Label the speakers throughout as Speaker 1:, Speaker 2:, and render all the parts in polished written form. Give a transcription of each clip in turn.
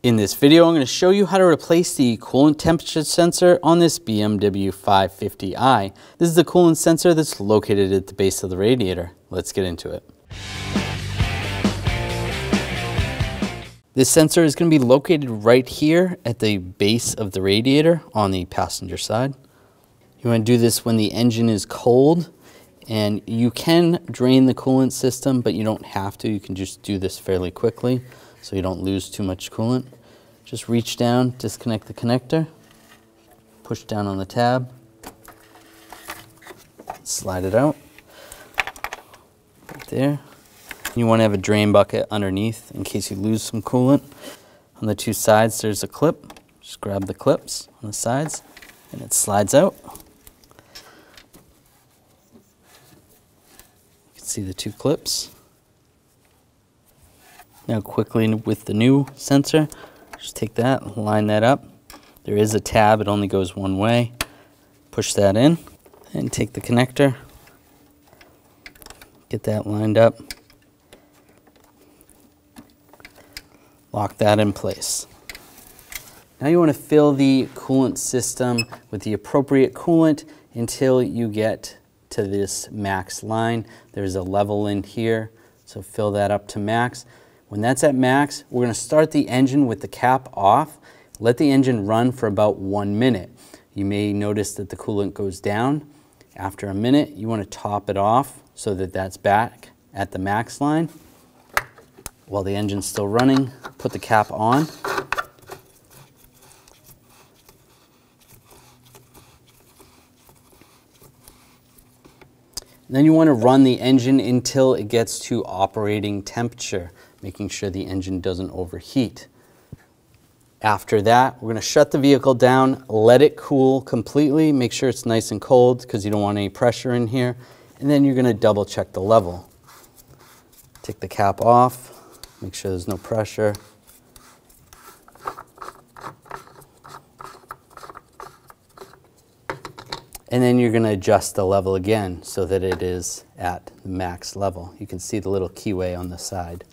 Speaker 1: In this video, I'm going to show you how to replace the coolant temperature sensor on this BMW 550i. This is the coolant sensor that's located at the base of the radiator. Let's get into it. This sensor is going to be located right here at the base of the radiator on the passenger side. You want to do this when the engine is cold, and you can drain the coolant system, but you don't have to. You can just do this fairly quickly so you don't lose too much coolant. Just reach down, disconnect the connector, push down on the tab, slide it out, right there. You want to have a drain bucket underneath in case you lose some coolant. On the two sides there's a clip. Just grab the clips on the sides and it slides out. You can see the two clips. Now quickly with the new sensor, just take that, line that up. There is a tab, it only goes one way. Push that in and take the connector, get that lined up. Lock that in place. Now you want to fill the coolant system with the appropriate coolant until you get to this max line. There's a level in here, so fill that up to max. When that's at max, we're going to start the engine with the cap off. Let the engine run for about 1 minute. You may notice that the coolant goes down. After a minute, you want to top it off so that that's back at the max line. While the engine's still running, put the cap on. And then you want to run the engine until it gets to operating temperature, making sure the engine doesn't overheat. After that, we're going to shut the vehicle down, let it cool completely, make sure it's nice and cold because you don't want any pressure in here, and then you're going to double check the level. Take the cap off. Make sure there's no pressure. And then you're going to adjust the level again so that it is at the max level. You can see the little keyway on the side.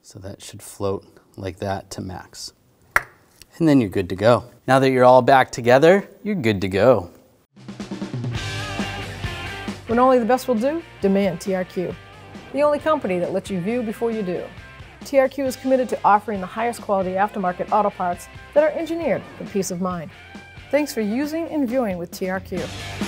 Speaker 1: So that should float like that to max. And then you're good to go. Now that you're all back together, you're good to go.
Speaker 2: When only the best will do, demand TRQ. The only company that lets you view before you do. TRQ is committed to offering the highest quality aftermarket auto parts that are engineered for peace of mind. Thanks for using and viewing with TRQ.